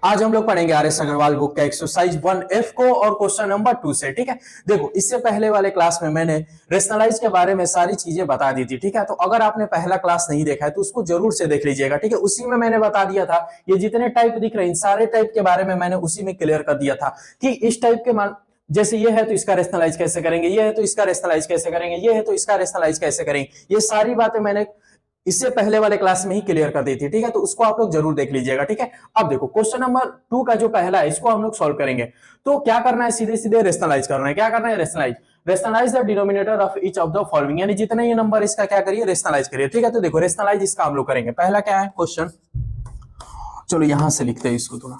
आज हम लोग पढ़ेंगे आर एस अग्रवाल बुक का एक्सरसाइज 1F को और क्वेश्चन नंबर 2 से। ठीक है, देखो इससे पहले वाले क्लास में मैंने रेशनलाइज के बारे में सारी चीजें बता दी थी। ठीक है, तो अगर आपने पहला क्लास नहीं देखा है तो उसको जरूर से देख लीजिएगा। ठीक है, उसी में मैंने बता दिया था ये जितने टाइप दिख रहे हैं सारे टाइप के बारे में मैंने उसी में क्लियर कर दिया था कि इस टाइप के मान जैसे ये है तो इसका रेशनलाइज कैसे करेंगे, ये है तो इसका रेशनलाइज कैसे करेंगे, ये है तो इसका रेशनलाइज कैसे करेंगे। ये सारी बातें मैंने इससे पहले वाले क्लास में ही क्लियर कर दी थी। ठीक है, तो उसको आप लोग जरूर देख लीजिएगा। ठीक है, अब देखो क्वेश्चन नंबर 2 का जो पहला है इसको हम लोग सॉल्व करेंगे। तो क्या करना है, सीधे सीधे रेशनलाइज करना है। क्या करना है, rationalise. Rationalise the denominator of each of the following, यानी जितने ये नंबर इसका क्या करिए, रेशनलाइज करिए। ठीक है, तो देखो रेशनलाइज इसका हम लोग करेंगे। पहला क्या है क्वेश्चन, चलो यहां से लिखते हैं इसको थोड़ा।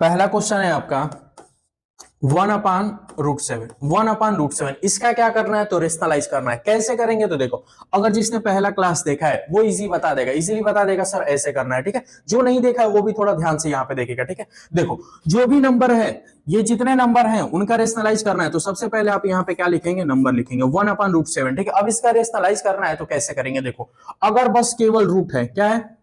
पहला क्वेश्चन है आपका 1/√7। 1/√7 इसका क्या करना है, तो रेशनलाइज करना है। कैसे करेंगे, तो देखो अगर जिसने पहला क्लास देखा है वो इजी बता देगा, इजीली बता देगा सर ऐसे करना है। ठीक है, जो नहीं देखा है वो भी थोड़ा ध्यान से यहाँ पे देखेगा। ठीक है, देखो जो भी नंबर है, ये जितने नंबर हैं उनका रेशनलाइज करना है। तो सबसे पहले आप यहाँ पे क्या लिखेंगे, नंबर लिखेंगे 1/√7। ठीक है, अब इसका रेशनलाइज करना है तो कैसे करेंगे, देखो अगर बस केवल रूट है, क्या है,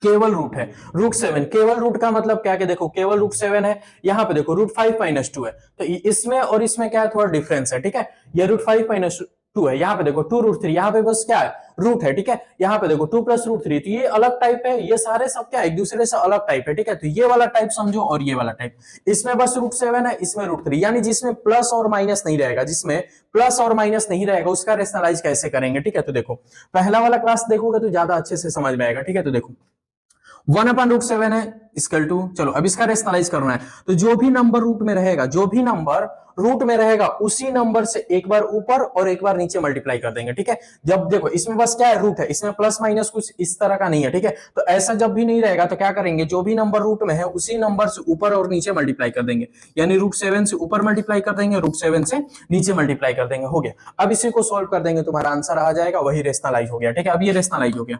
केवल रूट है, √7। केवल रूट का मतलब क्या, कि देखो केवल √7 है, यहाँ पे देखो √5 - 2 है, तो इसमें और इसमें क्या है, थोड़ा डिफरेंस है। ठीक है, ये √5 - 2 है, यहाँ पे देखो 2√3, यहाँ पे बस क्या है, रूट है। ठीक है, यहाँ पे देखो 2 + √3, तो ये अलग टाइप है, ये सारे सब क्या एक दूसरे से अलग टाइप है। ठीक है, तो ये वाला टाइप समझो और ये वाला टाइप, इसमें बस √7 है, इसमें √3, यानी जिसमें प्लस और माइनस नहीं रहेगा, जिसमें प्लस और माइनस नहीं रहेगा उसका रेशनलाइज कैसे करेंगे। ठीक है, तो देखो पहला वाला क्लास देखोगे तो ज्यादा अच्छे से समझ में आएगा। ठीक है, तो देखो 1/√7 है इक्वल टू, चलो अब इसका रेशनलाइज करना है। तो जो भी नंबर रूट में रहेगा, जो भी नंबर रूट में रहेगा उसी नंबर से एक बार ऊपर और एक बार नीचे मल्टीप्लाई कर देंगे। ठीक है, जब देखो इसमें बस क्या है, रूट है, इसमें प्लस माइनस कुछ इस तरह का नहीं है। ठीक है, तो ऐसा जब भी नहीं रहेगा तो क्या करेंगे, जो भी नंबर रूट में है उसी नंबर से ऊपर और नीचे मल्टीप्लाई कर देंगे, यानी √7 से ऊपर मल्टीप्लाई कर देंगे, √7 से नीचे मल्टीप्लाई कर देंगे, हो गया। अब इसी को सोल्व कर देंगे, तुम्हारा आंसर आ जाएगा, वही रेशनलाइज हो गया। ठीक है, अब ये रेशनलाइज हो गया।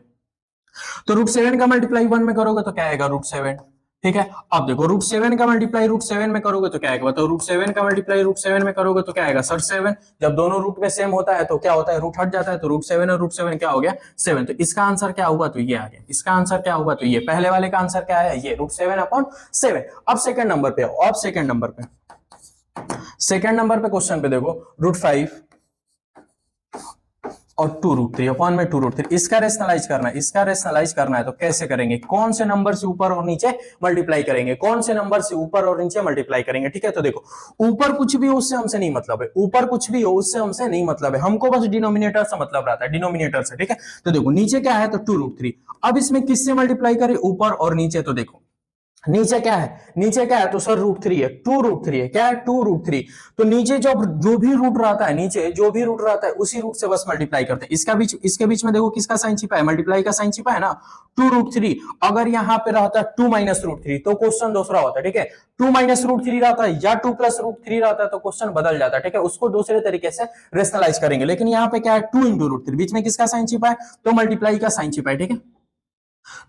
तो √7 का मल्टीप्लाई 1 में करोगे तो क्या आएगा, √7। ठीक है, अब देखो √7 का मल्टीप्लाई √7 में करोगे तो क्या आएगा, बताओ √7 का मल्टीप्लाई √7 में करोगे तो क्या आएगा सर, 7। जब दोनों रूट में सेम होता है तो क्या होता है, रूट हट जाता है, तो √7 और √7 क्या हो गया, 7। तो इसका आंसर क्या होगा, तो ये आ गया। इसका आंसर क्या होगा, तो ये पहले वाले का आंसर क्या है, ये √7/7। अब सेकंड नंबर पे आओ, अब सेकंड नंबर पे क्वेश्चन पे देखो √5 और 2√3/2√3 इसका रेशनलाइज करना है। इसका रेशनलाइज करना है तो कैसे करेंगे, कौन से नंबर से ऊपर और नीचे मल्टीप्लाई करेंगे, कौन से नंबर से ऊपर और नीचे मल्टीप्लाई करेंगे। ठीक है, तो देखो ऊपर कुछ भी हो उससे हमसे नहीं मतलब है, ऊपर कुछ भी हो उससे हमसे नहीं मतलब है, हमको बस डिनोमिनेटर से मतलब रहता है, डिनोमिनेटर से। ठीक है, तो देखो नीचे क्या है, तो 2√3। अब इसमें किससे मल्टीप्लाई करें, ऊपर और नीचे, तो देखो नीचे क्या है, नीचे क्या है, तो सर √3 है, 2√3 है, क्या है 2√3। तो नीचे जब जो भी रूट रहता है, नीचे जो भी रूट रहता है उसी रूट से बस मल्टीप्लाई करते हैं। इसके बीच में देखो किसका साइन छिपा है, मल्टीप्लाई का साइन छिपा है ना, 2√3। अगर यहाँ पे रहता है 2 - √3 तो क्वेश्चन दूसरा होता है। ठीक है, 2 - √3 रहता है या 2 + √3 रहता है तो क्वेश्चन बदल जाता है। ठीक है, उसको दूसरे तरीके से रेशनलाइज करेंगे, लेकिन यहाँ पे क्या है, 2 × √3, बीच में किसका साइन छिपा है, तो मल्टीप्लाई का साइन छिपा है। ठीक है,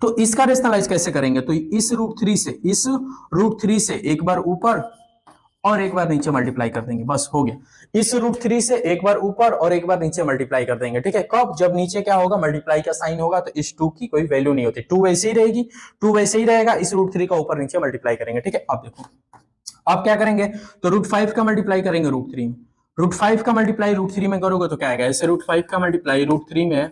तो इसका रेशनलाइज कैसे करेंगे, तो इस √3 से एक बार ऊपर और एक बार नीचे मल्टीप्लाई कर देंगे, बस हो गया। इस √3 से एक बार ऊपर और एक बार नीचे मल्टीप्लाई कर देंगे। ठीक है, कब, जब नीचे क्या होगा, मल्टीप्लाई का साइन होगा, तो इस 2 की कोई वैल्यू नहीं होती, 2 वैसे ही रहेगी, 2 वैसे ही रहेगा, इस √3 का ऊपर नीचे मल्टीप्लाई करेंगे। ठीक है, अब देखो अब क्या करेंगे, तो √5 का मल्टीप्लाई करेंगे √3 में, √5 का मल्टीप्लाई √3 में करोगे तो क्या आएगा, ऐसे √5 का मल्टीप्लाई √3 में,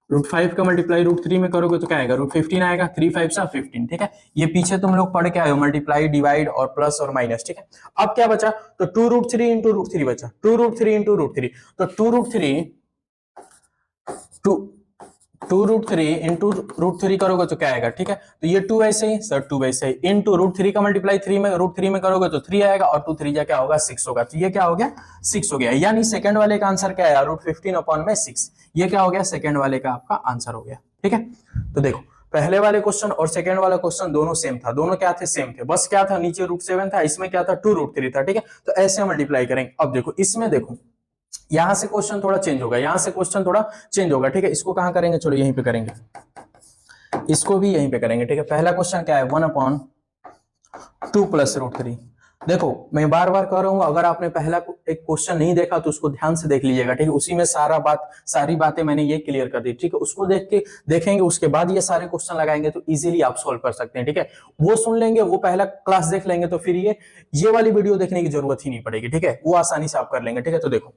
√5 का मल्टीप्लाई √3 में करोगे तो क्या आएगा, √15 आएगा, 3 5 सा 15। ठीक है, ये पीछे तुम लोग पढ़ के आए हो, मल्टीप्लाई, डिवाइड और प्लस और माइनस। ठीक है, अब क्या बचा, तो 2√3 × √3 बचा, 2√3 × √3, तो 2√3 √3 करोगे तो क्या आएगा। ठीक है, तो ये 2 वैसे ही सर, 2 वैसे ही, इंटू √3 का मल्टीप्लाई √3 में करोगे तो 3 आएगा, और 2 3 क्या होगा, 6 होगा, तो ये क्या हो गया, 6 हो गया। यानी सेकंड वाले का आंसर क्या है, √15/6, ये क्या हो गया, सेकंड वाले का आपका आंसर हो गया। ठीक है, तो देखो पहले वाले क्वेश्चन और सेकंड वाला क्वेश्चन दोनों सेम था, दोनों क्या थे, सेम थे, बस क्या था, नीचे √7 था, इसमें क्या था, 2√3 था। ठीक है, तो ऐसे मल्टीप्लाई करेंगे। अब देखो इसमें देखो यहां से क्वेश्चन थोड़ा चेंज होगा, यहां से क्वेश्चन थोड़ा चेंज होगा। ठीक है, इसको कहां करेंगे, चलो यहीं पे करेंगे, इसको भी यहीं पे करेंगे। ठीक है, पहला क्वेश्चन क्या है, 1/2 + √3, देखो मैं बार बार कह रहा हूँ, अगर आपने पहला एक क्वेश्चन नहीं देखा तो उसको ध्यान से देख लीजिएगा, ठीक है। उसी में सारी बातें मैंने ये क्लियर कर दी, ठीक है। उसको देखेंगे, उसके बाद ये सारे क्वेश्चन लगाएंगे तो इजीली आप सॉल्व कर सकते हैं, ठीक है। वो सुन लेंगे, वो पहला क्लास देख लेंगे तो फिर ये वाली वीडियो देखने की जरूरत ही नहीं पड़ेगी, ठीक है। वो आसानी से आप कर लेंगे, ठीक है। तो देखो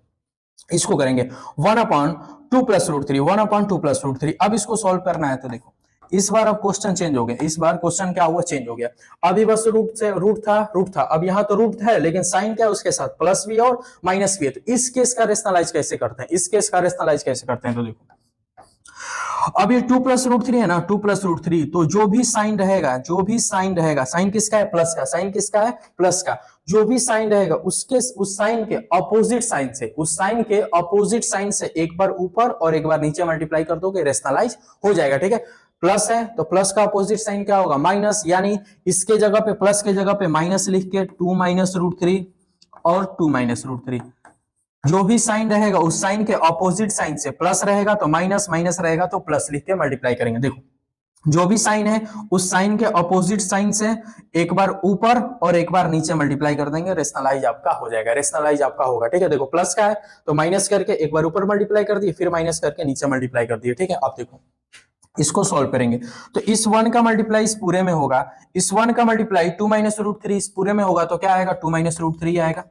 इसको करेंगे 1/2 plus root three, 1/2 plus root three. अब इसको सॉल्व करना है तो देखो इस बार अब क्वेश्चन चेंज हो गया, इस बार क्वेश्चन क्या हुआ, चेंज हो गया। अभी बस रूट था, अब यहाँ तो रूट है लेकिन साइन क्या है उसके साथ, प्लस भी और माइनस भी है। तो इस केस का रेशनलाइज कैसे करते हैं, इस केस का रेशनलाइज कैसे करते हैं, तो देखो अब ये 2 प्लस रूट थ्री है ना, 2 प्लस रूट थ्री, तो जो भी साइन रहेगा, साइन किसका है, प्लस का, साइन किसका है, प्लस का। जो भी साइन रहेगा उसके उस साइन के अपोजिट साइन से, उस साइन के अपोजिट साइन से एक बार ऊपर और एक बार नीचे मल्टीप्लाई कर दोगे, रेशनलाइज हो जाएगा, ठीक है। प्लस है तो प्लस का अपोजिट साइन क्या होगा, माइनस, यानी इसके जगह पे, प्लस के जगह पे माइनस लिख के 2 माइनस रूट थ्री और 2 माइनस रूट थ्री। जो भी साइन रहेगा उस साइन के ऑपोजिट साइन से, प्लस रहेगा तो माइनस, माइनस रहेगा तो प्लस लिख के मल्टीप्लाई करेंगे। देखो जो भी साइन है उस साइन के ऑपोजिट साइन से एक बार ऊपर और एक बार नीचे मल्टीप्लाई कर देंगे, रेशनलाइज आपका हो जाएगा, रेशनलाइज आपका होगा, ठीक है। देखो प्लस का है तो माइनस करके एक बार ऊपर मल्टीप्लाई कर दिए, फिर माइनस करके नीचे मल्टीप्लाई कर दिए, ठीक है। आप देखो इसको सॉल्व करेंगे तो इस 1 का मल्टीप्लाई इस पूरे में होगा, इस 1 का मल्टीप्लाई 2 माइनस रूट थ्री इस पूरे में होगा, तो क्या आएगा, 2 माइनस रूट थ्री आएगा,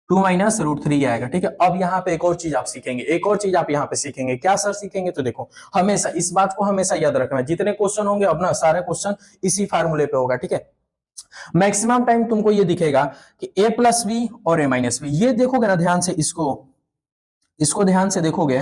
2 माइनस रूट थ्री आएगा, ठीक है। अब यहाँ पे एक और चीज आप सीखेंगे, एक और चीज आप यहाँ पे सीखेंगे, क्या सर सीखेंगे, तो देखो हमेशा इस बात को हमेशा याद रखना है, जितने क्वेश्चन होंगे अपना सारे क्वेश्चन इसी फार्मूले पे होगा, ठीक है। मैक्सिमम टाइम तुमको ये दिखेगा कि a प्लस बी और a माइनस बी, ये देखोगे ना ध्यान से, इसको ध्यान से देखोगे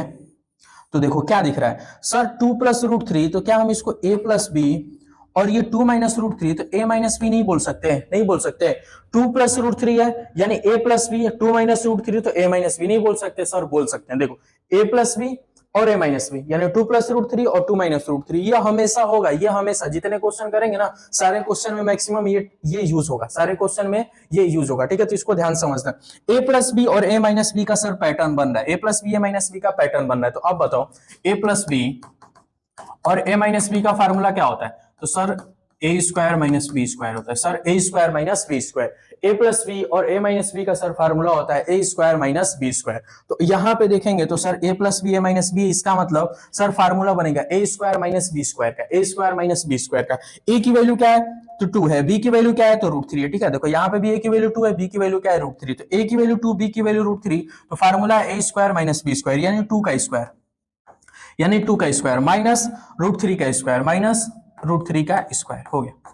तो देखो क्या दिख रहा है, सर 2 प्लस रूट थ्री, तो क्या हम इसको a प्लस बी और ये 2 माइनस रूट थ्री, तो a माइनस बी नहीं बोल सकते, नहीं बोल सकते। 2 प्लस रूट थ्री है यानी a प्लस बी है, 2 माइनस रूट थ्री तो a माइनस बी नहीं बोल सकते, सर बोल सकते हैं। देखो a प्लस बी और a माइनस बी यानी 2 प्लस रूट थ्री और 2 माइनस रूट थ्री, ये हमेशा होगा, ये हमेशा जितने क्वेश्चन करेंगे ना सारे क्वेश्चन में मैक्सिमम ये यूज होगा, सारे क्वेश्चन में ये यूज होगा, ठीक है। तो इसको ध्यान समझना, a प्लस बी और a माइनस बी का सर पैटर्न बन रहा है, a plus B a minus B का पैटर्न बन रहा है। तो अब बताओ a प्लस बी और a माइनस बी का फार्मूला क्या होता है, तो sir A square minus B square होता है, sir A square minus B square. A plus B और ए माइनस बी का सर फार्मूला होता है ए स्क्वायर माइनस बी स्क्वायर। तो यहाँ पे देखेंगे तो sir A plus B A minus B, इसका मतलब सर फार्मूला बनेगा A square minus B square का, A square minus B square का। ए की वैल्यू क्या है, तो 2 है, बी की वैल्यू क्या है, तो रूट थ्री है, ठीक है। देखो यहाँ पे भी ए की वैल्यू 2 है, बी की वैल्यू क्या है, रूट थ्री, तो ए की वैल्यू 2, बी की वैल्यू रूट थ्री, तो फार्मूला है ए स्क्वायर माइनस बी स्क्वायर यानी 2 का स्क्वायर, यानी 2 का स्क्वायर माइनस रूट थ्री का स्क्वायर, माइनस रूट थ्री का स्क्वायर हो गया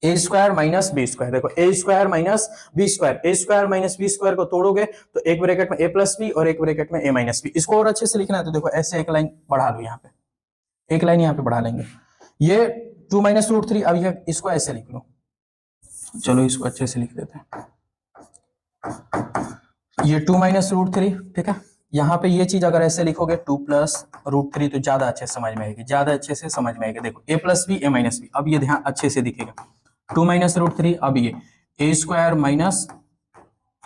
ए स्क्वायर माइनस बी स्क्वायर। देखो ए स्क्वायर माइनस बी स्क्वायर, ए स्क्वायर माइनस बी स्क्वायर को तोड़ोगे तो एक ब्रैकेट में ए प्लस बी और एक ब्रैकेट में ए माइनस बी। इसको और अच्छे से लिखना है तो देखो ऐसे एक लाइन बढ़ा लो, यहाँ पे एक लाइन यहाँ पे बढ़ा लेंगे, ये 2 माइनस रूट थ्री, अब ये इसको ऐसे लिख लो, चलो इसको अच्छे से लिख देते हैं, ये 2 माइनस रूट थ्री, ठीक है। यहाँ पे ये चीज अगर ऐसे लिखोगे 2 प्लस रूट थ्री तो ज्यादा अच्छे से समझ में आएगी, ज्यादा अच्छे से समझ में आएगी। देखो ए plus B A minus B, अब ये ध्यान अच्छे से दिखेगा, 2 माइनस रूट थ्री, अब ये A square minus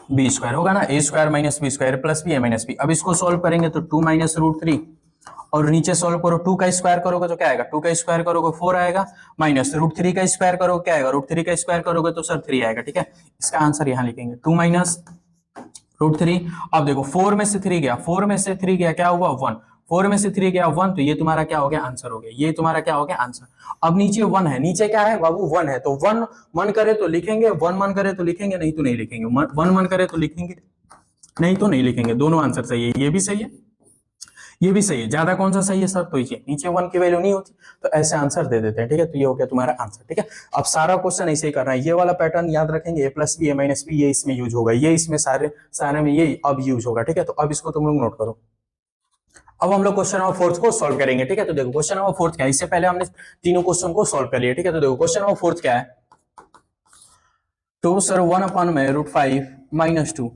B square होगा ना, A square minus B square plus B A minus B. अब इसको सोल्व करेंगे तो 2 माइनस रूट थ्री और नीचे सोल्व करो, 2 का स्क्वायर करोगे तो क्या आएगा, 2 का स्क्वायर करोगे 4 आएगा, माइनस रूट थ्री का स्क्वायर करोगे क्या आएगा, रूट थ्री का स्क्वायर करोगे तो सर 3 आएगा, ठीक है। इसका आंसर यहाँ लिखेंगे 2 माइनस रूट थ्री। अब देखो 4 में से 3 गया, 4 में से 3 गया, क्या हुआ 1, 4 में से 3 गया 1, तो ये तुम्हारा क्या हो गया, आंसर हो गया, ये तुम्हारा क्या हो गया, आंसर। अब नीचे 1 है, नीचे क्या है बाबू, 1 है, तो 1 मन करे तो लिखेंगे, 1 मन करे तो लिखेंगे, नहीं तो नहीं लिखेंगे, 1 मन करे तो लिखेंगे, नहीं तो नहीं लिखेंगे, दोनों आंसर सही है, ये भी सही है, ये भी सही है। ज्यादा कौन सा सही है सर, तो ये नीचे 1 की वैल्यू नहीं होती तो ऐसे आंसर दे देते हैं, ठीक है। तो ये हो गया तुम्हारा आंसर, ठीक है। अब सारा क्वेश्चन ऐसे ही करना है, ये वाला पैटर्न याद रखेंगे, ए plus B A minus B, ये इसमें यूज होगा, ये इसमें सारे में ये अब यूज होगा, ठीक है। तो अब इसको तुम लोग नोट करो। अब हम लोग क्वेश्चन नंबर 4 को सॉल्व करेंगे, ठीक है। तो देखो क्वेश्चन नंबर 4 क्या है, इससे पहले हमने तीनों क्वेश्चन को सॉल्व कर लिया, ठीक है। तो देखो क्वेश्चन नंबर 4 क्या है, तो सर 1 अपॉन में root 5 minus 2,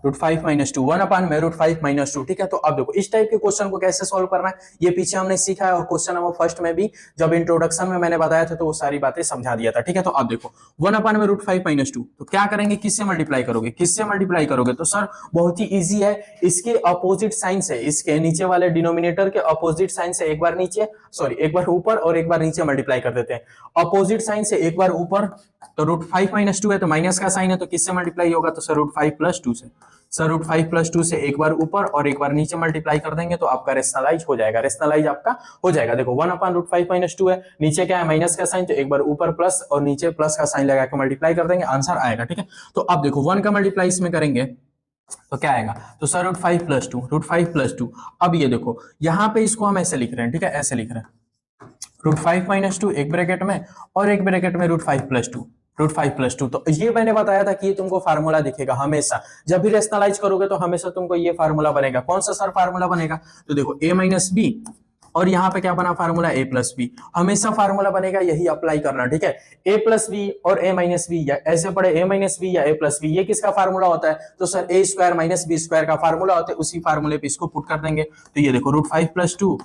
root 5 minus 2, 1 upon में रूट 5 माइनस 2, ठीक है। तो अब देखो इस टाइप के क्वेश्चन को कैसे सॉल्व करना है ये पीछे हमने सीखा है, और क्वेश्चन नंबर फर्स्ट में भी जब इंट्रोडक्शन में मैंने बताया था तो वो सारी बातें समझा दिया था, ठीक है। तो अब देखो 1 अपॉन में रूट 5 माइनस 2, तो क्या करेंगे, किससे मल्टीप्लाई करोगे, किससे मल्टीप्लाई करोगे, तो सर बहुत ही ईजी है, इसके अपोजिट साइन से, इसके नीचे वाले डिनोमिनेटर के अपोजिट साइन से एक बार नीचे, सॉरी एक बार ऊपर और एक बार नीचे मल्टीप्लाई कर देते हैं। अपोजिट साइन से एक बार ऊपर तो √5 - 2 है तो माइनस का साइन है तो किससे मल्टीप्लाई होगा, तो सर √5 + 2 से। सर √5 + 2 से एक बार ऊपर और एक बार नीचे मल्टीप्लाई कर देंगे तो आपका रेशनलाइज हो जाएगा, रेशनलाइज आपका हो जाएगा। देखो 1/√5 - 2 है, नीचे क्या है माइनस का साइन, तो एक बार ऊपर प्लस और नीचे प्लस का साइन लगा के मल्टीप्लाई कर देंगे, आंसर आएगा। ठीक है, तो अब देखो 1 का मल्टीप्लाई इसमें करेंगे तो क्या आएगा, तो सर √5 + 2। अब ये देखो यहाँ पे इसको हम ऐसे लिख रहे हैं, ठीक है, ऐसे लिख रहे हैं √5 - 2 एक ब्रैकेट में और एक ब्रैकेट में √5 + 2, √5 + 2। तो ये मैंने बताया था कि ये तुमको फार्मूला दिखेगा हमेशा, जब भी रेशनलाइज करोगे तो हमेशा तुमको ये फार्मूला बनेगा। कौन सा सर फार्मूला बनेगा, तो देखो a - b और यहाँ पे क्या बना फार्मूला a + b, हमेशा फार्मूला बनेगा, यही अप्लाई करना। ठीक है, a + b और a - b, या ऐसे पढ़े a - b या a + b, ये किसका फार्मूला होता है, तो सर a² - b² का फार्मूला होता है, उसी फार्मूले पे इसको पुट कर देंगे। तो ये देखो √5 + 2,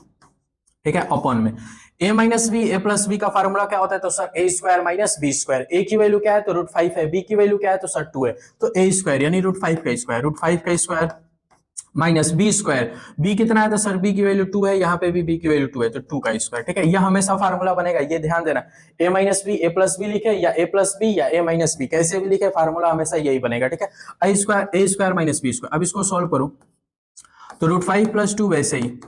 ठीक है, अपॉन में a - b, a + b का फार्मूला क्या होता है, तो सर a² - b²। a की वैल्यू क्या है, तो √5 है, b की वैल्यू क्या है, तो सर 2 है, तो a² यानी √5 माइनस b²। b कितना है, तो सर b की वैल्यू 2 है, यहाँ पे भी b की वैल्यू 2 है, तो 2 का स्क्वायर। ठीक है, यह हमेशा फार्मूला बनेगा, ये ध्यान देना। a - b, a + b लिखे या a + b या a - b, कैसे भी लिखे फार्मूला हमेशा यही बनेगा। ठीक है, a² - b²। अब इसको सॉल्व करो तो √5 + 2 वैसे ही,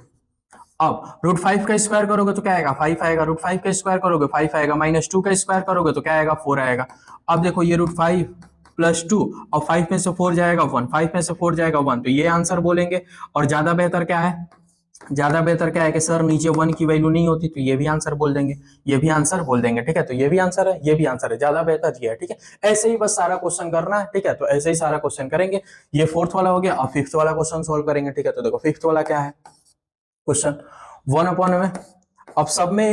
अब √5 का स्क्वायर करोगे तो क्या आएगा, 5 आएगा, √5 का स्क्वायर करोगे 5 आएगा, -2 का स्क्वायर करोगे तो क्या आएगा, 4 आएगा। अब देखो ये √5 + 2 और 5 में से 4 जाएगा 1, 5 में से 4 जाएगा 1, तो ये आंसर बोलेंगे। और ज्यादा बेहतर क्या है, ज्यादा बेहतर क्या है कि सर नीचे 1 की वैल्यू नहीं होती, तो ये भी आंसर बोल देंगे, ये भी आंसर बोल देंगे। ठीक है, तो ये भी आंसर है, ये भी आंसर है, ज्यादा बेहतर ये है। ठीक है, ऐसे ही बस सारा क्वेश्चन करना है। ठीक है, तो ऐसे ही सारा क्वेश्चन करेंगे। ये 4th वाला हो गया, अब 5th वाला क्वेश्चन सोल्व करेंगे। ठीक है, तो देखो 5th वाला क्या है क्वेश्चन, 1/, में अब सब में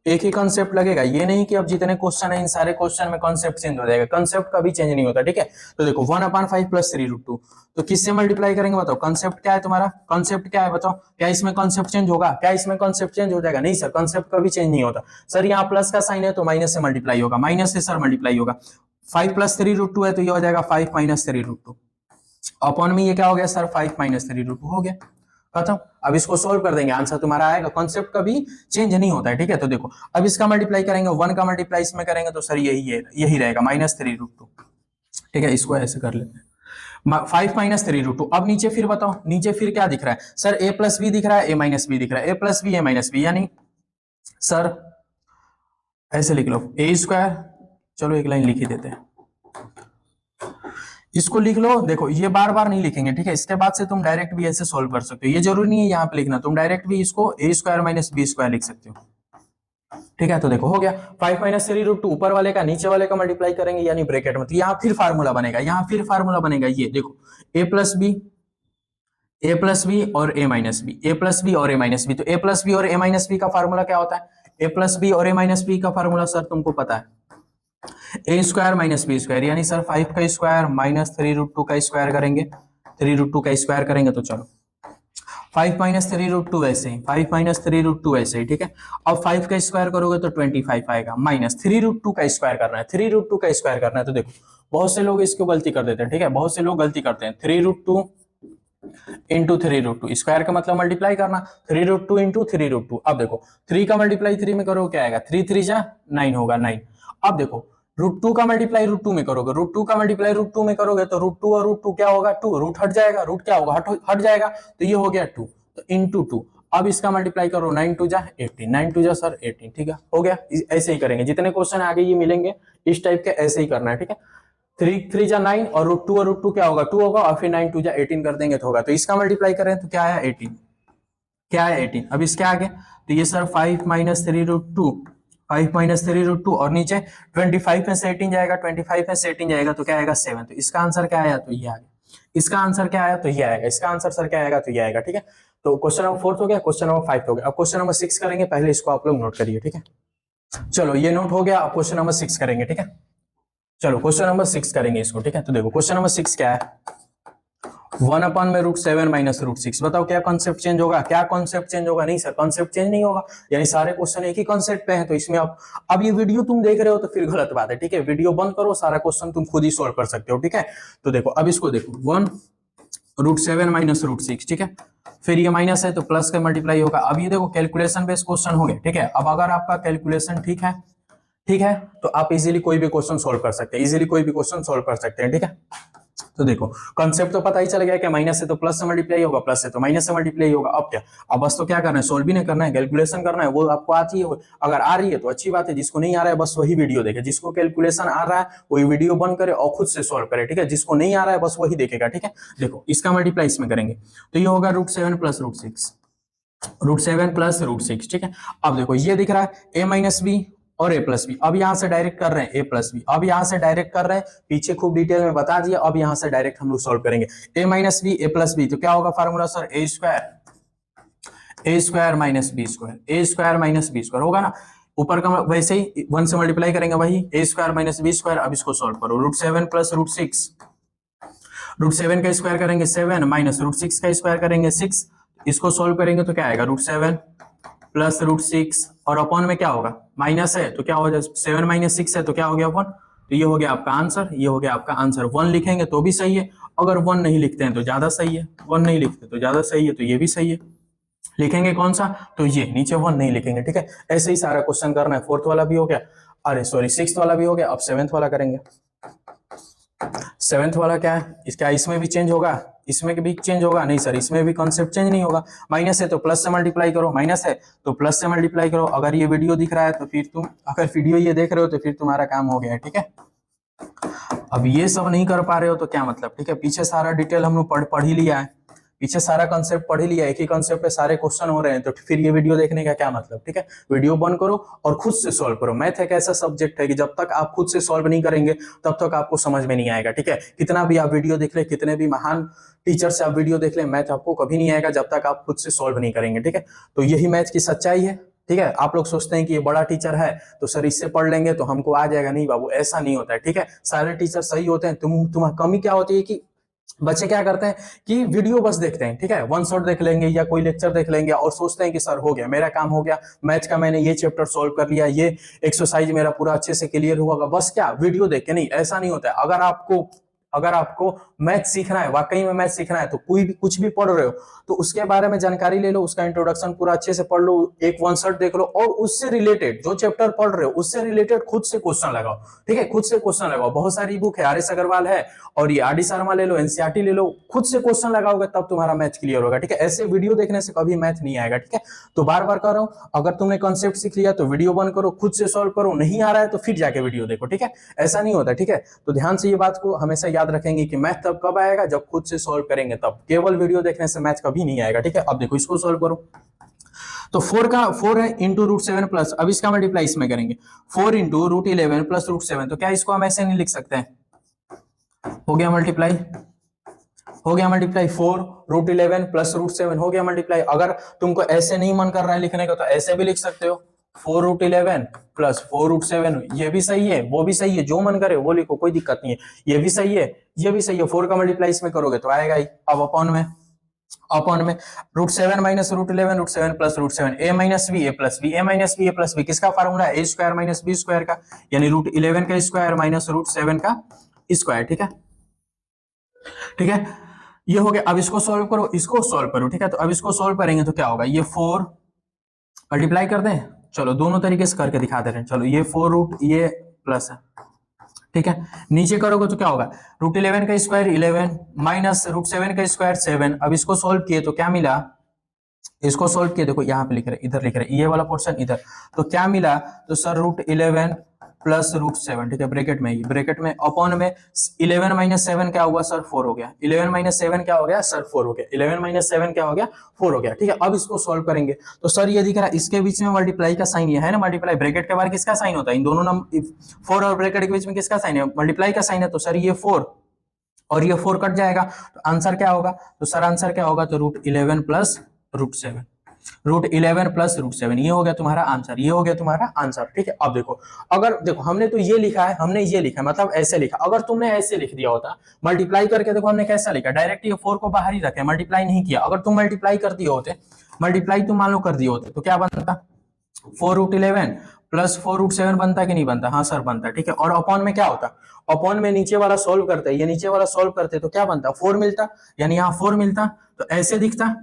एक ही कॉन्सेप्ट लगेगा, ये नहीं कि अब जितने क्वेश्चन है इन सारे क्वेश्चन में कॉन्सेप्ट चेंज हो जाएगा, कॉन्सेप्ट कभी चेंज नहीं होता। ठीक है, तो देखो 1/5 + 3√2, तो किससे मल्टीप्लाई करेंगे बताओ, कॉन्सेप्ट क्या है तुम्हारा, कॉन्सेप्ट क्या है बताओ, क्या इसमें कॉन्सेप्ट चेंज होगा, क्या इसमें कॉन्सेप्ट चेंज हो जाएगा, नहीं सर, कॉन्सेप्ट कभी चेंज नहीं होता। सर यहाँ प्लस का साइन है तो माइनस से मल्टीप्लाई होगा, माइनस से सर मल्टीप्लाई होगा, 5 + 3√2 है तो ये हो जाएगा 5 - 3√2, अपॉन में ये क्या हो गया सर 5 - 3√2 हो गया, खत्म। अब इसको सोल्व कर देंगे, आंसर तुम्हारा आएगा, कॉन्सेप्ट कभी चेंज नहीं होता है। ठीक है, तो देखो अब इसका मल्टीप्लाई करेंगे, 1 का मल्टीप्लाई इसमें करेंगे तो सर यही रहेगा -3√2। ठीक है, इसको ऐसे कर लेते हैं 5 - 3√2। अब नीचे फिर बताओ, नीचे फिर क्या दिख रहा है सर, a + b दिख रहा है, a - b दिख रहा है, a + b a - b, यानी सर ऐसे लिख लो a², चलो एक लाइन लिख ही देते हैं, इसको लिख लो। देखो ये बार बार नहीं लिखेंगे, ठीक है, इसके बाद से तुम डायरेक्ट भी ऐसे सोल्व कर सकते हो, ये जरूरी नहीं है यहाँ पे लिखना, तुम डायरेक्ट भी इसको a² - b² लिख सकते हो। ठीक है, तो देखो हो गया 5 - 3√2, ऊपर वाले का नीचे वाले का मल्टीप्लाई करेंगे यानी ब्रैकेट में, तो यहाँ फिर फार्मूला बनेगा, यहाँ फिर फार्मूला बनेगा, ये देखो a + b, a + b और a - b, a + b और a - b, तो a + b और a - b का फार्मूला क्या होता है, a + b और a - b का फार्मूला सर तुमको पता है, a² - b², यानी सर 5 का स्क्वायर माइनस 3√2 का स्क्वायर करेंगे, 3√2 का स्क्वायर करेंगे तो चलो 5 - 3√2 ऐसे ही, 5 - 3√2 ऐसे ही। ठीक है, अब 5 का स्क्वायर करोगे तो 25 आएगा, माइनस 3√2 का स्क्वायर करना है, 3√2 का स्क्वायर करना है। तो देखो बहुत से लोग इसको गलती कर देते हैं, ठीक है, बहुत से लोग गलती करते हैं, 3√2 इंटू 3√2, स्क्वायर का मतलब मल्टीप्लाई करना, 3√2 इंटू 3√2। अब देखो 3 का मल्टीप्लाई 3 में करोगे क्या आएगा, 3 3 जा 9 होगा, 9। अब देखो √2 का मल्टीप्लाई √2 में करोगे, √2 का मल्टीप्लाई √2 में करोगे तो √2 और √2 क्या होगा, 2, रूट हट जाएगा, रूट क्या होगा, हट जाएगा, तो ये हो गया 2, तो इंटू 2। अब इसका मल्टीप्लाई करो 9 2 जा 18, 9 2 जा सर 18। ठीक है, हो गया, ऐसे ही करेंगे, जितने क्वेश्चन आगे ये मिलेंगे इस टाइप के ऐसे ही करना है। ठीक है, 3 3 जा 9 और √2 क्या होगा, 2 होगा, और फिर 9 2 जा 18 कर देंगे तो होगा, तो इसका मल्टीप्लाई करें तो क्या है 18, क्या है 18। अब इसके आगे तो ये सर 5 - 3√2, 5 - 3√2 और नीचे 25 में से 18 जाएगा, 25 में से 18 जाएगा तो क्या आएगा 7, तो इसका आंसर क्या आया, तो ये आ गया, इसका आंसर क्या आया, तो ये आएगा, इसका आंसर सर क्या आएगा, तो ये आएगा। ठीक है, तो क्वेश्चन नंबर 4 हो गया, क्वेश्चन नंबर 5 हो गया, अब क्वेश्चन नंबर 6 करेंगे, पहले इसको आप लोग नोट करिए। ठीक है, चलो ये नोट हो गया, अब क्वेश्चन नंबर 6 करेंगे। ठीक है, चलो क्वेश्चन नंबर 6 करेंगे इसको। ठीक है, तो देखो क्वेश्चन नंबर 6 क्या है, 1/में √7 - √6, बताओ क्या कॉन्सेप्ट चेंज होगा, क्या कॉन्सेप्ट चेंज होगा, नहीं सर कॉन्सेप्ट चेंज नहीं होगा, यानी सारे क्वेश्चन एक ही कॉन्सेप्ट पे हैं, तो इसमें अब ये वीडियो तुम देख रहे हो तो फिर गलत बात है। ठीक है, वीडियो बंद करो, सारा क्वेश्चन तुम खुद ही सोल्व कर सकते हो। ठीक है, तो देखो अब इसको देखो 1 √7 - √6, ठीक है, फिर ये माइनस है तो प्लस का मल्टीप्लाई होगा। अब ये देखो कैलकुलेशन बेस्ड क्वेश्चन हो गया। ठीक है, अब अगर आपका कैलकुलेशन ठीक है, ठीक है, तो आप इजीली कोई भी क्वेश्चन सोल्व कर सकते हैं, इजीली कोई भी क्वेश्चन सोल्व कर सकते हैं, ठीक है। तो देखो कॉन्सेप्ट तो पता ही चल गया कि माइनस से तो प्लस से मल्टीप्लाई होगा, प्लस से तो माइनस से मल्टीप्लाई होगा। अब क्या, अब बस तो क्या करना है, सोल्व भी नहीं करना है, कैलकुलेशन करना है, वो आपको आती है। अगर आ रही है तो अच्छी बात है, जिसको नहीं आ रहा है बस वही वीडियो देखे, जिसको कैलकुलेशन आ रहा है वही वीडियो बंद करे और खुद से सोल्व करे, ठीक है। जिसको नहीं आ रहा है बस वही देखेगा, ठीक है। देखो इसका मल्टीप्लाई इसमें करेंगे तो ये होगा √7 प्लस √6, √7 प्लस √6, ठीक है। अब देखो ये दिख रहा है a माइनस बी और a प्लस बी, अब यहां से डायरेक्ट कर रहे हैं a प्लस बी, अब यहां से डायरेक्ट कर रहे हैं, पीछे खूब डिटेल में बता दिया, अब यहां से डायरेक्ट हम लोग सॉल्व करेंगे। a minus B a plus B, तो क्या होगा formula sir, a square minus B square, a square minus B square होगा ना। ऊपर का वैसे ही 1 से मल्टीप्लाई करेंगे वही a square minus B square. अब इसको सॉल्व करो, √7 प्लस √6, √7 का स्क्वायर करेंगे 7 माइनस √6 का स्क्वायर करेंगे 6, इसको सॉल्व करेंगे तो क्या आएगा, √7 प्लस √6 और अपॉन में क्या होगा, माइनस है तो क्या हो जाएगा, 7 माइनस 6 है तो क्या हो गया अपॉन, तो ये हो गया आपका आंसर, ये हो गया आपका आंसर। 1 लिखेंगे तो भी सही है, अगर 1 नहीं लिखते हैं तो ज्यादा सही है, 1 नहीं लिखते तो ज्यादा सही है, तो ये भी सही है। लिखेंगे कौन सा, तो ये नीचे 1 नहीं लिखेंगे, ठीक है। ऐसे ही सारा क्वेश्चन करना है। 4th वाला भी हो गया, अरे सॉरी 6th वाला भी हो गया, अब 7th वाला करेंगे। 7th वाला क्या है, इसका इसमें भी चेंज होगा, इसमें भी चेंज होगा, नहीं सर इसमें भी कॉन्सेप्ट चेंज नहीं होगा। माइनस है तो प्लस से मल्टीप्लाई करो, माइनस है तो प्लस से मल्टीप्लाई करो। अगर ये वीडियो दिख रहा है तो फिर तुम, अगर वीडियो ये देख रहे हो तो फिर तुम्हारा काम हो गया है, ठीक है। अब ये सब नहीं कर पा रहे हो तो क्या मतलब, ठीक है। पीछे सारा डिटेल हम लोग पढ़ ही लिया है, पीछे सारा कॉन्सेप्ट पढ़ ही लिया, एक ही कॉन्सेप्ट पे सारे क्वेश्चन हो रहे हैं, तो फिर ये वीडियो देखने का क्या मतलब, ठीक है। वीडियो बंद करो और खुद से सॉल्व करो। मैथ एक ऐसा सब्जेक्ट है कि जब तक आप खुद से सॉल्व नहीं करेंगे तब तक आपको समझ में नहीं आएगा, ठीक है। कितना भी आप वीडियो देख ले, कितने भी महान टीचर से आप वीडियो देख ले, मैथ आपको कभी नहीं आएगा जब तक आप खुद से सॉल्व नहीं करेंगे, ठीक है। तो यही मैथ की सच्चाई है, ठीक है। आप लोग सोचते हैं कि ये बड़ा टीचर है तो सर इससे पढ़ लेंगे तो हमको आ जाएगा, नहीं बाबू ऐसा नहीं होता है, ठीक है। सारे टीचर सही होते हैं, तुम्हारी कमी क्या होती है कि बच्चे क्या करते हैं कि वीडियो बस देखते हैं, ठीक है। 1 शॉट देख लेंगे या कोई लेक्चर देख लेंगे और सोचते हैं कि सर हो गया, मेरा काम हो गया, मैथ का मैंने ये चैप्टर सॉल्व कर लिया, ये एक्सरसाइज मेरा पूरा अच्छे से क्लियर हुआ, बस क्या वीडियो देख के, नहीं ऐसा नहीं होता है। अगर आपको मैथ सीखना है, वाकई में मैथ सीखना है, तो कोई भी कुछ भी पढ़ रहे हो तो उसके बारे में जानकारी ले लो, उसका इंट्रोडक्शन पूरा अच्छे से पढ़ लो, एक 1 शॉट देख लो और उससे रिलेटेड जो चैप्टर पढ़ रहे हो उससे रिलेटेड खुद से क्वेश्चन लगाओ, ठीक है। खुद से क्वेश्चन लगाओ, बहुत सारी बुक है, RS अग्रवाल है और ये RD शर्मा ले लो, NCERT ले लो, खुद से क्वेश्चन लगाओगे तब तुम्हारा मैथ क्लियर होगा, ठीक है। ऐसे वीडियो देखने से कभी मैथ नहीं आएगा, ठीक है। तो बार बार कह रहा हूं, अगर तुमने कॉन्सेप्ट सीख लिया तो वीडियो बंद करो, खुद से सॉल्व करो, नहीं आ रहा है तो फिर जाके वीडियो देखो, ठीक है। ऐसा नहीं होता, ठीक है। तो ध्यान से ये बात को हमेशा याद रखेंगे कि मैथ तब कब आएगा जब खुद से सॉल्व करेंगे, तब केवल वीडियो देखने से मैथ कभी नहीं आएगा, ठीक है। अब देखो इसको सॉल्व करो, तो 4 है इंटू √7 प्लस, अब इसका मल्टीप्लाई इसमें करेंगे 4 इंटू √11 प्लस √7, तो क्या इसको हम ऐसे नहीं लिख सकते हैं, हो गया मल्टीप्लाई, हो गया मल्टीप्लाई, 4 √11 प्लस √7 हो गया मल्टीप्लाई। अगर तुमको ऐसे नहीं मन कर रहा है लिखने का तो ऐसे भी लिख सकते हो, 4 √11 प्लस 4 √7, ये भी सही है वो भी सही है, जो मन करे वो लिखो, कोई दिक्कत नहीं है, ये भी सही है ये भी सही है। 4 का मल्टीप्लाई इसमें करोगे तो आएगा ही। अब अपॉन में √7 minus √11, √7 plus √7, a minus B a plus B, a minus B a plus B किसका फार्मूला है, a square minus B square का, यानी √11 का स्क्वायर माइनस √7 का स्क्वायर, ठीक है, ठीक है। ये हो गया। अब इसको सॉल्व करो, इसको सॉल्व करो, ठीक है। तो अब इसको सॉल्व करेंगे तो क्या होगा, ये 4 मल्टीप्लाई कर दें, चलो दोनों तरीके से करके दिखा दे रहे हैं, चलो ये 4 ये प्लस है, ठीक है। नीचे करोगे तो क्या होगा, √11 का स्क्वायर 11 माइनस √7 का स्क्वायर 7। अब इसको सॉल्व किए तो क्या मिला, इसको सॉल्व किए, देखो यहाँ पे लिख रहे, इधर लिख रहे, ये वाला पोर्शन इधर, तो क्या मिला, तो सर √11 प्लस √7, ठीक है, ब्रैकेट में, ब्रैकेट में अपॉन में 11 माइनस 7 क्या हुआ सर 4 हो गया, 11 माइनस 7 क्या हो गया सर 4 हो गया, 11 माइनस 7 क्या हो गया 4 हो गया, ठीक है। अब इसको सॉल्व करेंगे तो सर ये दिख रहा है, इसके बीच में मल्टीप्लाई का साइन ये है ना, मल्टीप्लाई ब्रैकेट के बाहर किसका साइन होता है, इन दोनों नंबर 4 और ब्रैकेट के बीच में किसका साइन है, मल्टीप्लाई का साइन है, तो सर ये 4 और ये 4 कट जाएगा, तो आंसर क्या होगा, तो सर आंसर क्या होगा, तो √11 प्लस √7, √11 प्लस √7, ये हो गया तुम्हारा आंसर, ये हो गया तुम्हारा आंसर, ठीक है। अब देखो, अगर देखो हमने तो ये लिखा है, हमने ये लिखा है मतलब ऐसे लिखा, अगर तुमने ऐसे लिख दिया होता मल्टीप्लाई करके, देखो हमने कैसा लिखा, डायरेक्ट ये 4 को बाहर ही रखे, मल्टीप्लाई नहीं किया, अगर तुम मल्टीप्लाई कर दिए होते, मल्टीप्लाई तुम मान लो कर दिए होते तो क्या बनता, 4 √11 प्लस 4 √7 बनता कि नहीं बनता, हाँ सर बनता, ठीक है। और अपॉन में क्या होता, अपॉन में नीचे वाला सोल्व करते, ये नीचे वाला सोल्व करते तो क्या बनता, 4 मिलता, यानी यहाँ 4 मिलता, तो ऐसे दिखता,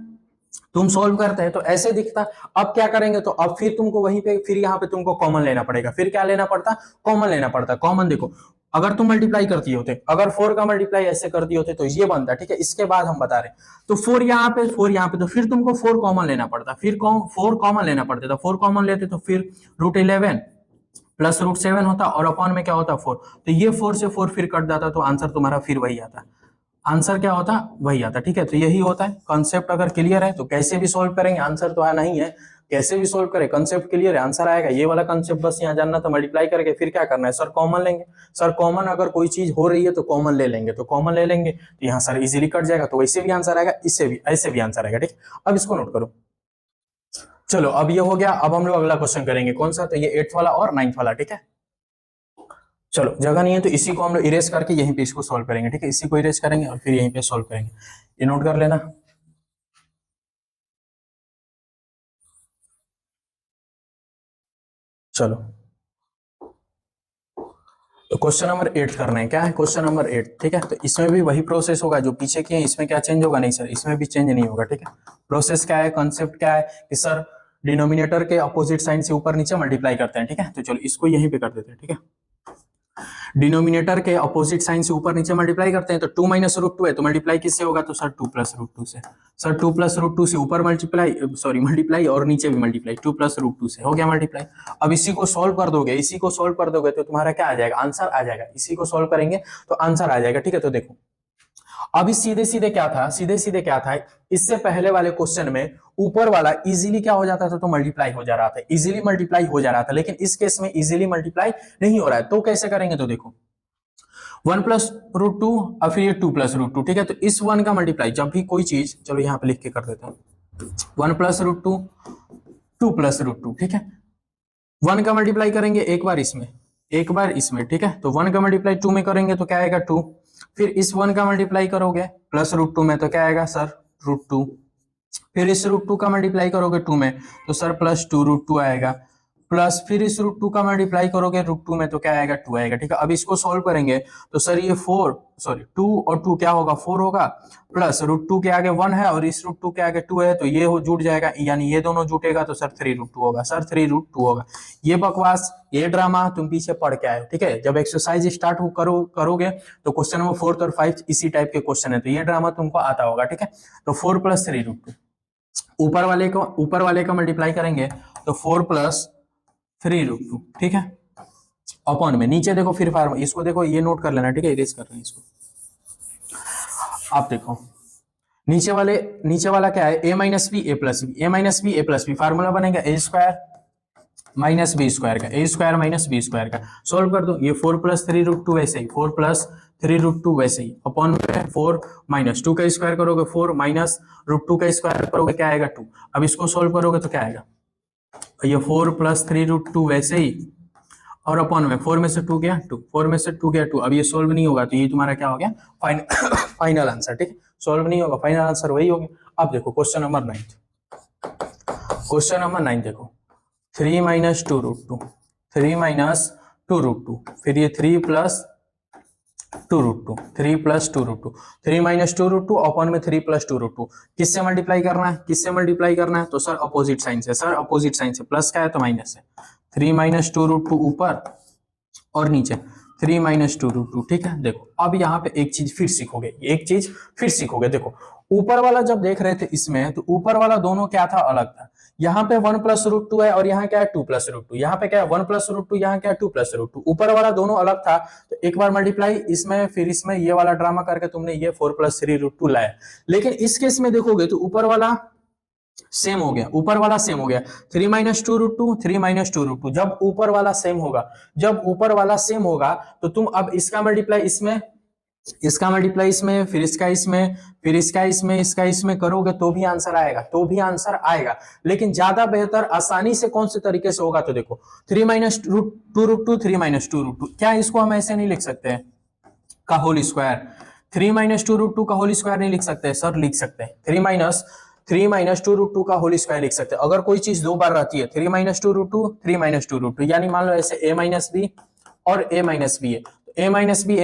तुम सॉल्व करते हैं तो ऐसे दिखता। अब क्या करेंगे, तो अब फिर तुमको वहीं पे फिर यहाँ पे तुमको कॉमन लेना पड़ेगा। फिर क्या लेना पड़ता, कॉमन लेना पड़ता। कॉमन देखो, अगर तुम मल्टीप्लाई करती होते, अगर 4 का मल्टीप्लाई ऐसे करती होते तो ये बनता, ठीक है। इसके बाद हम बता रहे, तो 4 यहाँ पे 4 यहाँ पे, तो फिर तुमको 4 कॉमन लेना पड़ता। फिर 4 कॉमन लेना पड़ता, तो 4 कॉमन लेते तो फिर √11 प्लस √7 होता, और अपॉन में क्या होता 4। तो ये 4 से 4 फिर कट जाता, तो आंसर तुम्हारा फिर वही आता। आंसर क्या होता, वही आता, ठीक है। तो यही होता है कॉन्सेप्ट। अगर क्लियर है तो कैसे भी सॉल्व करेंगे, आंसर तो आना ही है। कैसे भी सॉल्व करें, कॉन्सेप्ट क्लियर है, आंसर आएगा। ये वाला कॉन्सेप्ट बस यहाँ जानना था, मल्टीप्लाई करके फिर क्या करना है सर, कॉमन लेंगे। सर कॉमन अगर कोई चीज हो रही है तो कॉमन ले लेंगे, तो कॉमन ले लेंगे तो यहाँ सर इजीली कट जाएगा, तो वैसे भी आंसर आएगा, इससे भी ऐसे भी आंसर आएगा, ठीक। अब इसको नोट करो। चलो अब ये हो गया। अब हम लोग अगला क्वेश्चन करेंगे, कौन सा, तो ये 8th वाला और 9th वाला, ठीक है। चलो जगह नहीं है तो इसी को हम लोग इरेज करके यहीं पे इसको सॉल्व करेंगे, ठीक है। इसी को इरेज करेंगे और फिर यहीं पे सॉल्व करेंगे, ये नोट कर लेना। चलो तो क्वेश्चन नंबर 8 करना है, क्या है क्वेश्चन नंबर 8, ठीक है। तो इसमें भी वही प्रोसेस होगा जो पीछे किए, इसमें क्या चेंज होगा, नहीं सर इसमें भी चेंज नहीं होगा, ठीक है। प्रोसेस क्या है, कॉन्सेप्ट क्या है कि सर डिनोमिनेटर के अपोजिट साइन से ऊपर नीचे मल्टीप्लाई करते हैं, ठीक है। तो चलो इसको यहीं पे कर देते हैं, ठीक है। डिनोमिनेटर के अपोजिट साइन से ऊपर नीचे मल्टीप्लाई करते हैं, तो 2 माइनस √2 है, तो मल्टीप्लाई किससे होगा, तो सर 2 प्लस √2 से। सर 2 प्लस √2 से ऊपर मल्टीप्लाई, सॉरी मल्टीप्लाई, और नीचे भी मल्टीप्लाई, 2 प्लस √2 से हो गया मल्टीप्लाई। अब इसी को सॉल्व कर दोगे, इसी को सॉल्व कर दोगे तो तुम्हारा क्या आ जाएगा, आंसर आ जाएगा। इसी को सॉल्व करेंगे तो आंसर आ जाएगा, ठीक है। तो देखो अभी सीधे सीधे क्या था, सीधे सीधे क्या था, इससे पहले वाले क्वेश्चन में ऊपर वाला इजीली क्या हो जाता था, तो मल्टीप्लाई हो जा रहा था, इजीली मल्टीप्लाई हो जा रहा था। लेकिन इस केस में इजीली मल्टीप्लाई नहीं हो रहा है, तो कैसे करेंगे, तो देखो 1 प्लस √2 और फिर ये 2 प्लस √2, ठीक है। तो इस 1 का मल्टीप्लाई जब भी कोई चीज, चलो यहाँ पे लिख के कर देते हैं, 1 प्लस √2 2 प्लस √2, ठीक है। 1 का मल्टीप्लाई करेंगे एक बार इसमें, एक बार इसमें, ठीक है। तो 1 का मल्टीप्लाई 2 में करेंगे तो क्या आएगा 2, फिर इस 1 का मल्टीप्लाई करोगे प्लस √2 में तो क्या आएगा सर √2, फिर इस √2 का मल्टीप्लाई करोगे 2 में तो सर प्लस 2 √2 आएगा, प्लस फिर इस √2 का मल्टीप्लाई करोगे √2 में तो क्या आएगा 2 आएगा, ठीक है। अब इसको सॉल्व करेंगे तो सर ये 4 सॉरी 2 और 2 क्या होगा 4 होगा, प्लस √2 के आगे 1 है और इस √2 के आगे 2 है, तो ये हो जुड़ जाएगा, यानी ये दोनों जुटेगा तो सर 3 √2 होगा, सर 3 √2 होगा। ये बकवास, ये ड्रामा तुम पीछे पढ़ के आए, ठीक है। जब एक्सरसाइज स्टार्ट करोगे तो क्वेश्चन नंबर 4 और 5 इसी टाइप के क्वेश्चन है, तो ये ड्रामा तुमको आता होगा, ठीक है। तो 4 प्लस 3 √2, ऊपर वाले का मल्टीप्लाई करेंगे तो 4 प्लस 3 √2, ठीक है, अपॉन में नीचे देखो फिर फार्मूला, इसको देखो ये नोट कर लेना, ठीक है, इरेज कर रहे हैं इसको। आप देखो नीचे वाला क्या है, a minus B A plus B, A minus B A plus B, formula बनेगा a square minus B square का, a square minus B square का। सोल्व कर दो, ये 4 प्लस 3 √2 वैसे ही, 4 प्लस 3 √2 वैसे ही, अपॉन में 4 माइनस 2 का स्क्वायर करोगे 4 माइनस √2 का स्क्वायर करोगे क्या आएगा 2। अब इसको सोल्व करोगे तो क्या आएगा, ये 4 प्लस 3 √2 वैसे ही, और अपॉन में 4 में से 2 गया 2, 4 में से 2 गया 2। अब ये सोल्व नहीं होगा तो ये तुम्हारा क्या हो गया फाइनल आंसर, ठीक है। सोल्व नहीं होगा, फाइनल आंसर वही हो गया। अब देखो क्वेश्चन नंबर 9, क्वेश्चन नंबर 9 देखो, 3 माइनस 2 √2, 3 माइनस 2 √2, फिर ये 3 प्लस 2 √2, 3 प्लस 2 √2, 3 माइनस 2 √2 अपॉन में 3 प्लस 2 √2, किससे मल्टीप्लाई करना है, किससे मल्टीप्लाई करना है, तो सर अपोजिट साइन से, सर अपोजिट साइन से, प्लस का है तो माइनस है, 3 माइनस 2 √2 ऊपर और नीचे 3 माइनस 2 √2, ठीक है। देखो अब यहाँ पे एक चीज फिर सीखोगे, एक चीज फिर सीखोगे। देखो ऊपर वाला जब देख रहे थे इसमें, तो ऊपर वाला दोनों क्या था, अलग था। यहाँ पे 1 प्लस √2 है और यहाँ क्या है 2 प्लस √2, यहाँ पे क्या है 1 प्लस √2, यहाँ क्या है 2 प्लस √2, ऊपर वाला दोनों अलग था। तो एक बार मल्टीप्लाई इसमें फिर इसमें, ये वाला ड्रामा करके तुमने ये 4 प्लस 3 √2 लाया। लेकिन इस केस में देखोगे तो ऊपर वाला सेम हो गया, ऊपर वाला सेम हो गया, 3 माइनस 2 √2, 3 माइनस 2 √2। जब ऊपर वाला सेम होगा, जब ऊपर वाला सेम होगा तो तुम अब इसका मल्टीप्लाई इसमें, इसका मल्टीप्लाई इसमें, फिर इसका इसमें, फिर इसका इसमें, इसका इसमें करोगे तो भी आंसर आएगा, तो भी आंसर आएगा। लेकिन ज्यादा बेहतर आसानी से कौन से तरीके से होगा, तो देखो 3 माइनस 2 √2, 3 माइनस 2 √2, क्या इसको हम ऐसे नहीं लिख सकते हैं का होल स्क्वायर, 3 माइनस 2 √2 का होल स्क्वायर नहीं लिख सकते सर, लिख सकते हैं 3 माइनस 2 √2 का होल स्क्वायर लिख सकते हैं। अगर कोई चीज दो बार रहती है, 3 माइनस 2 √2, 3 माइनस 2 √2, यानी मान लो ऐसे a माइनस बी और a माइनस बी है, तो a माइनस बी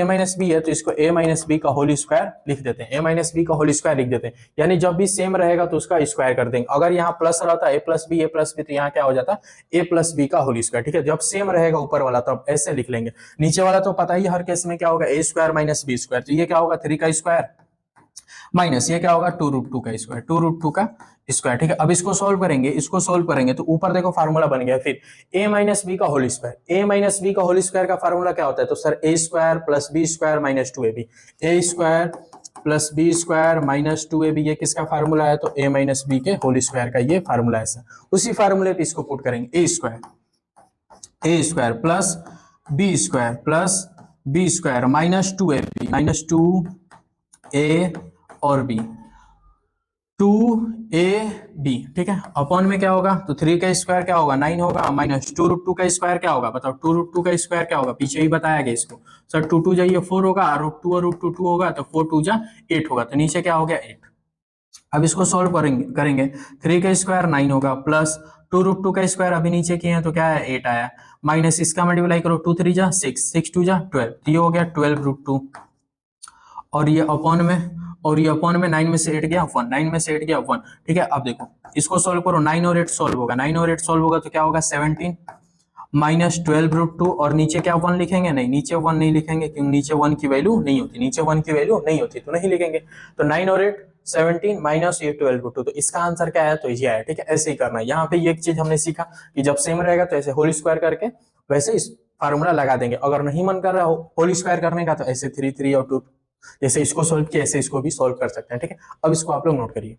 है तो इसको a माइनस बी का होल स्क्वायर लिख देते हैं, a माइनस बी का होल स्क्वायर लिख देते हैं, यानी जब भी सेम रहेगा तो उसका स्क्वायर कर देंगे। अगर यहाँ प्लस रहता a प्लस बी तो यहाँ क्या हो जाता a प्लस बी का होल स्क्वायर, ठीक है। जब सेम रहेगा ऊपर वाला तो अब ऐसे लिख लेंगे, नीचे वाला तो पता ही हर केस में क्या होगा a square minus B square, तो ये क्या होगा 3 का स्क्वायर माइनस ये क्या होगा 2√2 का स्क्वायर, 2√2 का स्क्वायर, ठीक है। अब इसको सॉल्व करेंगे तो ऊपर देखो फार्मूला बन गया फिर a माइनस बी का whole square, a minus B का होल स्क्वायर का फार्मूला क्या होता है, तो sir a square plus B square minus 2ab, a square plus B square minus 2ab, ये किसका फार्मूला है, तो a माइनस बी के होल स्क्वायर का ये फार्मूला है सर। उसी फार्मूले पे इसको पुट करेंगे, a square plus B square minus 2ab minus 2a और b 2ab, ठीक है। अपॉन में क्या होगा, तो 3 का स्क्वायर क्या होगा 9 होगा, माइनस 2√2 का स्क्वायर क्या होगा, बताओ 2√2 का स्क्वायर क्या होगा, पीछे ही बताया गया इसको सर, 2 2 जाइए 4 होगा, √2 और √2 2 होगा, तो 4 2 जा 8 होगा, तो नीचे क्या हो गया 8। अब इसको सॉल्व करेंगे 3 का स्क्वायर 9 होगा प्लस 2√2 का स्क्वायर अभी नीचे किए हैं तो क्या है 8 आया, माइनस इसका मल्टीप्लाई करो 2 3 जा 6 6 2 जा 12, तो ये हो गया 12√2 और ये अपॉन में 9 में से 8 गया 1, 9 में से 8 गया 1, ठीक है। अब देखो इसको सॉल्व करो, 9 और 8 सॉल्व होगा, 9 और 8 सॉल्व होगा तो क्या होगा 17 माइनस 12√2 और नीचे क्या 1 लिखेंगे, नहीं नीचे 1 नहीं लिखेंगे क्योंकि नीचे 1 की वैल्यू नहीं होती, तो नहीं लिखेंगे, तो 9 और 8 17 माइनस ये 12√2, तो इसका आंसर क्या है, तो ये है, ठीक है। ऐसे ही करना है, यहाँ पे एक चीज हमने सीखा कि जब सेम रहेगा तो ऐसे होल स्क्वायर करके वैसे इस फार्मूला लगा देंगे, अगर नहीं मन कर रहा हो होल स्क्वायर करने का तो ऐसे 3 3 और 2 जैसे इसको सोल्व किया ऐसे इसको भी सोल्व कर सकते हैं, ठीक है। अब इसको आप लोग नोट करिए।